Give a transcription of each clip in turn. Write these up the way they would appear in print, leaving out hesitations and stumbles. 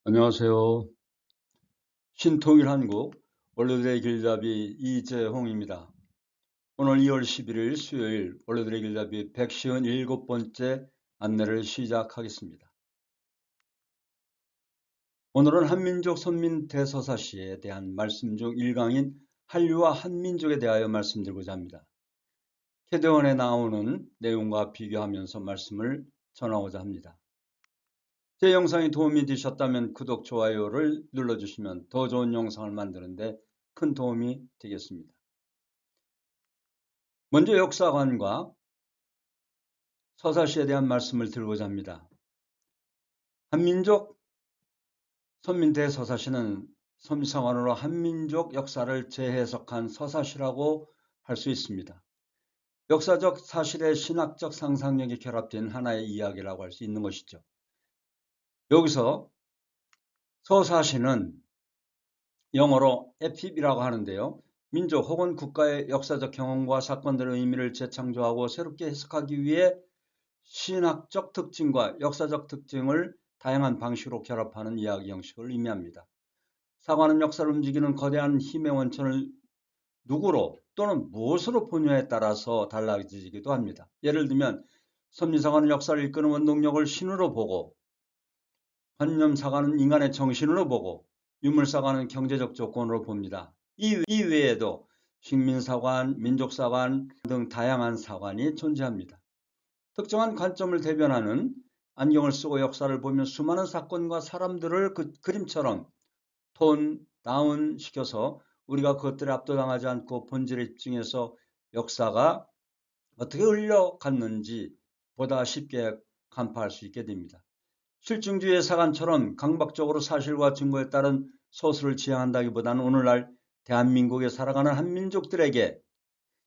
안녕하세요. 신통일 한국 원로들의 길잡이 이재홍입니다. 오늘 2월 11일 수요일 원로들의 길잡이 157번째 안내를 시작하겠습니다. 오늘은 한민족 선민 대서사시에 대한 말씀 중 1강인 한류와 한민족에 대하여 말씀드리고자 합니다. 캐대원에 나오는 내용과 비교하면서 말씀을 전하고자 합니다. 제 영상이 도움이 되셨다면 구독, 좋아요를 눌러주시면 더 좋은 영상을 만드는데 큰 도움이 되겠습니다. 먼저 역사관과 서사시에 대한 말씀을 드리고자 합니다. 한민족 선민대서사시는 선미상관으로 한민족 역사를 재해석한 서사시라고 할 수 있습니다. 역사적 사실의 신학적 상상력이 결합된 하나의 이야기라고 할 수 있는 것이죠. 여기서 서사시는 영어로 에핍이라고 하는데요. 민족 혹은 국가의 역사적 경험과 사건들의 의미를 재창조하고 새롭게 해석하기 위해 신학적 특징과 역사적 특징을 다양한 방식으로 결합하는 이야기 형식을 의미합니다. 사관은 역사를 움직이는 거대한 힘의 원천을 누구로 또는 무엇으로 보느냐에 따라서 달라지기도 합니다. 예를 들면 선미사관은 역사를 이끄는 원동력을 신으로 보고, 관념사관은 인간의 정신으로 보고, 유물사관은 경제적 조건으로 봅니다. 이 외에도 식민사관, 민족사관 등 다양한 사관이 존재합니다. 특정한 관점을 대변하는 안경을 쓰고 역사를 보면 수많은 사건과 사람들을 그림처럼 톤 다운 시켜서 우리가 그것들에 압도당하지 않고 본질에 집중해서 역사가 어떻게 흘러갔는지 보다 쉽게 간파할 수 있게 됩니다. 실증주의 사관처럼 강박적으로 사실과 증거에 따른 소설을 지향한다기보다는 오늘날 대한민국에 살아가는 한민족들에게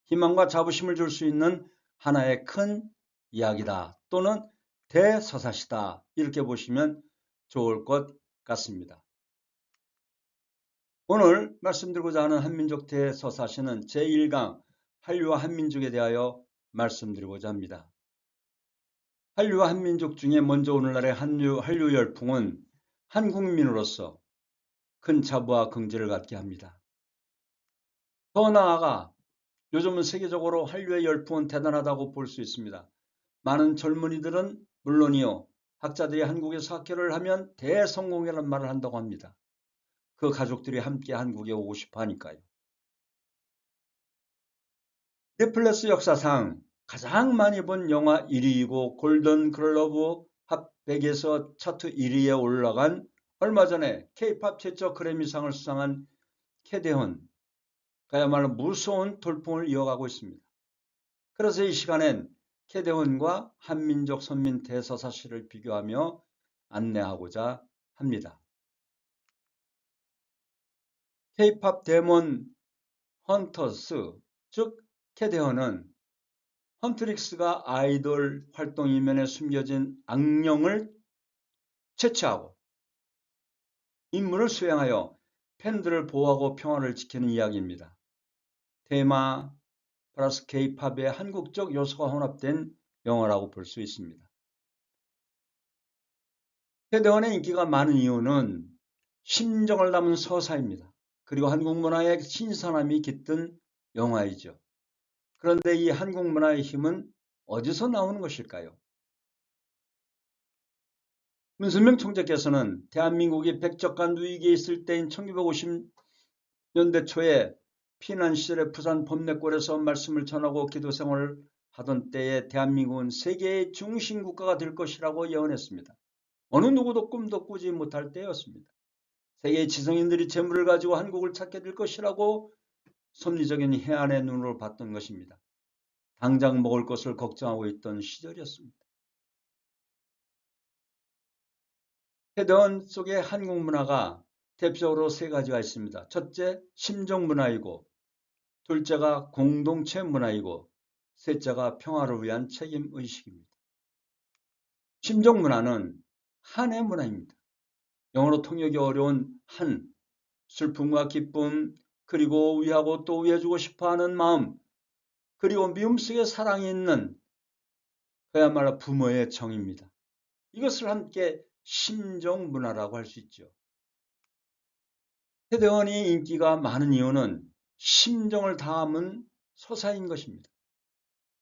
희망과 자부심을 줄 수 있는 하나의 큰 이야기다 또는 대서사시다 이렇게 보시면 좋을 것 같습니다. 오늘 말씀드리고자 하는 한민족 대서사시는 제1강 한류와 한민족에 대하여 말씀드리고자 합니다. 한류와 한민족 중에 먼저 오늘날의 한류 열풍은 한 국민으로서 큰 자부와 긍지를 갖게 합니다. 더 나아가 요즘은 세계적으로 한류의 열풍은 대단하다고 볼 수 있습니다. 많은 젊은이들은 물론이요, 학자들이 한국에서 학교를 하면 대성공이라는 말을 한다고 합니다. 그 가족들이 함께 한국에 오고 싶어 하니까요. 넷플릭스 역사상 가장 많이 본 영화 1위이고 골든 글러브 핫 100에서 차트 1위에 올라간 얼마 전에 K-팝 최초 그래미상을 수상한 캐대헌, 그야말로 무서운 돌풍을 이어가고 있습니다. 그래서 이 시간엔 캐대헌과 한민족 선민 대서사시를 비교하며 안내하고자 합니다. K-팝 데몬 헌터스, 즉 캐대헌은 헌트릭스가 아이돌 활동 이면에 숨겨진 악령을 채취하고 임무를 수행하여 팬들을 보호하고 평화를 지키는 이야기입니다. 테마 플러스 K-팝의 한국적 요소가 혼합된 영화라고 볼 수 있습니다. 캐대헌의 인기가 많은 이유는 심정을 담은 서사입니다. 그리고 한국 문화의 신선함이 깃든 영화이죠. 그런데 이 한국 문화의 힘은 어디서 나오는 것일까요? 문선명 총재께서는 대한민국이 백적간 위기에 있을 때인 1950년대 초에 피난 시절에 부산 범내골에서 말씀을 전하고 기도 생활을 하던 때에 대한민국은 세계의 중심 국가가 될 것이라고 예언했습니다. 어느 누구도 꿈도 꾸지 못할 때였습니다. 세계의 지성인들이 재물을 가지고 한국을 찾게 될 것이라고 섭리적인 해안의 눈으로 봤던 것입니다. 당장 먹을 것을 걱정하고 있던 시절이었습니다. 캐대헌 속의 한국 문화가 대표적으로 세 가지가 있습니다. 첫째, 심정 문화이고, 둘째가 공동체 문화이고, 셋째가 평화를 위한 책임 의식입니다. 심정 문화는 한의 문화입니다. 영어로 통역이 어려운 한, 슬픔과 기쁨, 그리고 위하고 또 위해주고 싶어하는 마음, 그리고 미움 속에 사랑이 있는 그야말로 부모의 정입니다. 이것을 함께 심정 문화라고 할 수 있죠. 캐대원이 인기가 많은 이유는 심정을 담은 서사인 것입니다.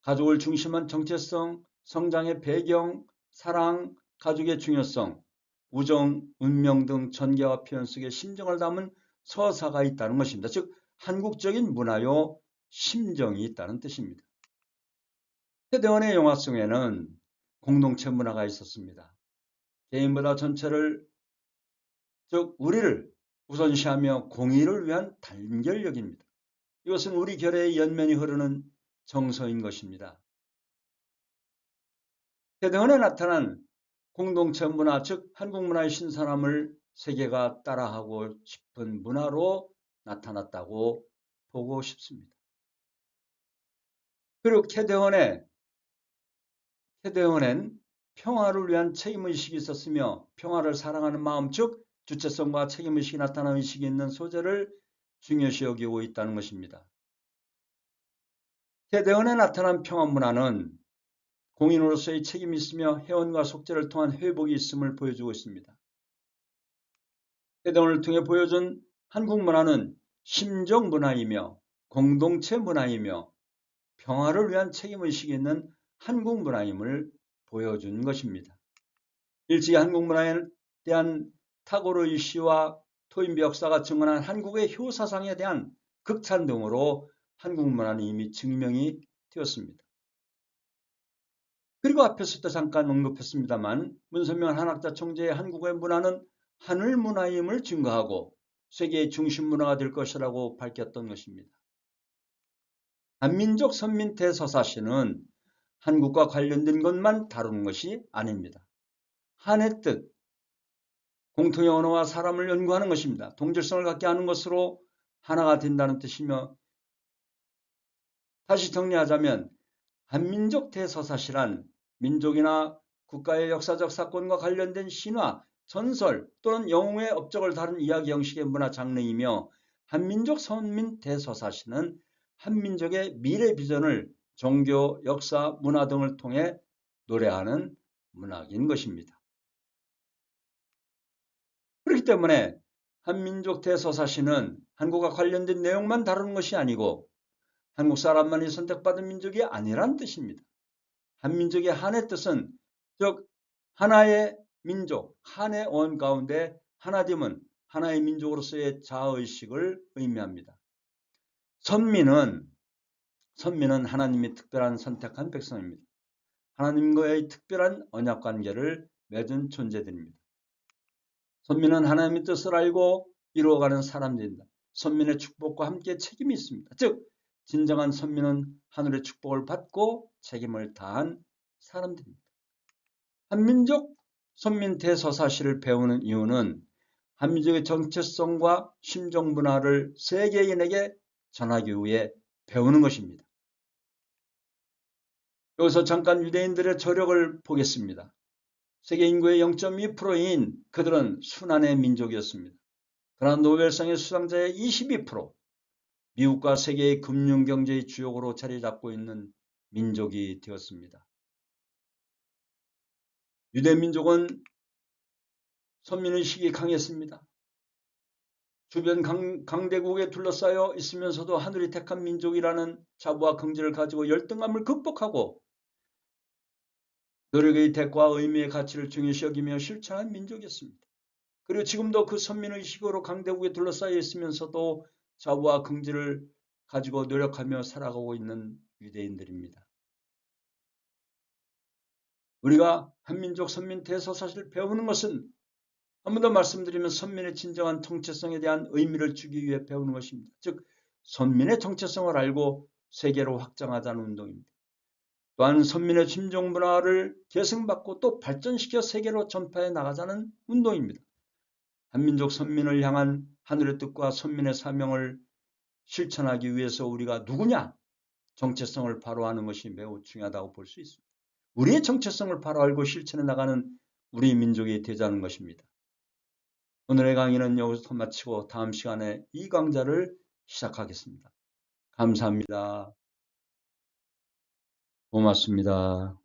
가족을 중심한 정체성, 성장의 배경, 사랑, 가족의 중요성, 우정, 운명 등 전개와 표현 속에 심정을 담은 서사가 있다는 것입니다. 즉 한국적인 문화요 심정이 있다는 뜻입니다. 캐대원의 영화 속에는 공동체 문화가 있었습니다. 개인보다 전체를, 즉 우리를 우선시하며 공의를 위한 단결력입니다. 이것은 우리 결의 연면이 흐르는 정서인 것입니다. 캐대원에 나타난 공동체 문화, 즉 한국 문화의 신선함을 세계가 따라하고 싶은 문화로 나타났다고 보고 싶습니다. 그리고 캐대원엔 평화를 위한 책임의식이 있었으며 평화를 사랑하는 마음, 즉 주체성과 책임의식이 나타나는 의식이 있는 소재를 중요시 여기고 있다는 것입니다. 캐대원에 나타난 평화문화는 공인으로서의 책임이 있으며 회원과 속죄를 통한 회복이 있음을 보여주고 있습니다. 캐대원을 통해 보여준 한국 문화는 심정 문화이며 공동체 문화이며 평화를 위한 책임의식이 있는 한국 문화임을 보여준 것입니다. 일찍이 한국 문화에 대한 타고르의 시와 토인비 역사가 증언한 한국의 효사상에 대한 극찬 등으로 한국 문화는 이미 증명이 되었습니다. 그리고 앞에서도 잠깐 언급했습니다만 문선명 한학자 총재의 한국의 문화는 하늘 문화임을 증거하고 세계의 중심 문화가 될 것이라고 밝혔던 것입니다. 한민족 선민 대서사시는 한국과 관련된 것만 다루는 것이 아닙니다. 한의 뜻, 공통의 언어와 사람을 연구하는 것입니다. 동질성을 갖게 하는 것으로 하나가 된다는 뜻이며, 다시 정리하자면 한민족 대서사시란 민족이나 국가의 역사적 사건과 관련된 신화, 전설 또는 영웅의 업적을 다룬 이야기 형식의 문화 장르이며, 한민족 선민 대서사시는 한민족의 미래 비전을 종교, 역사, 문화 등을 통해 노래하는 문학인 것입니다. 그렇기 때문에 한민족 대서사시는 한국과 관련된 내용만 다루는 것이 아니고 한국 사람만이 선택받은 민족이 아니란 뜻입니다. 한민족의 한의 뜻은, 즉 하나의 민족, 한의 원 가운데 하나됨은 하나의 민족으로서의 자아의식을 의미합니다. 선민은 하나님이 특별한 선택한 백성입니다. 하나님과의 특별한 언약관계를 맺은 존재들입니다. 선민은 하나님의 뜻을 알고 이루어가는 사람들입니다. 선민의 축복과 함께 책임이 있습니다. 즉 진정한 선민은 하늘의 축복을 받고 책임을 다한 사람들입니다. 한민족 선민 대서사시를 배우는 이유는 한민족의 정체성과 심정 문화를 세계인에게 전하기 위해 배우는 것입니다. 여기서 잠깐 유대인들의 저력을 보겠습니다. 세계 인구의 0.2%인 그들은 순환의 민족이었습니다. 그러나 노벨상의 수상자의 22%, 미국과 세계의 금융경제의 주역으로 자리 잡고 있는 민족이 되었습니다. 유대민족은 선민의식이 강했습니다. 주변 강대국에 둘러싸여 있으면서도 하늘이 택한 민족이라는 자부와 긍지를 가지고 열등감을 극복하고 노력의 대가와 의미의 가치를 중요시 여기며 실천한 민족이었습니다. 그리고 지금도 그 선민의식으로 강대국에 둘러싸여 있으면서도 자부와 긍지를 가지고 노력하며 살아가고 있는 유대인들입니다. 우리가 한민족 선민 대서사시를 배우는 것은, 한 번 더 말씀드리면, 선민의 진정한 정체성에 대한 의미를 주기 위해 배우는 것입니다. 즉 선민의 정체성을 알고 세계로 확장하자는 운동입니다. 또한 선민의 심정 문화를 계승받고 또 발전시켜 세계로 전파해 나가자는 운동입니다. 한민족 선민을 향한 하늘의 뜻과 선민의 사명을 실천하기 위해서 우리가 누구냐? 정체성을 바로 아는 것이 매우 중요하다고 볼 수 있습니다. 우리의 정체성을 바로 알고 실천해 나가는 우리 민족이 되자는 것입니다. 오늘의 강의는 여기서 마치고 다음 시간에 이 강좌를 시작하겠습니다. 감사합니다. 고맙습니다.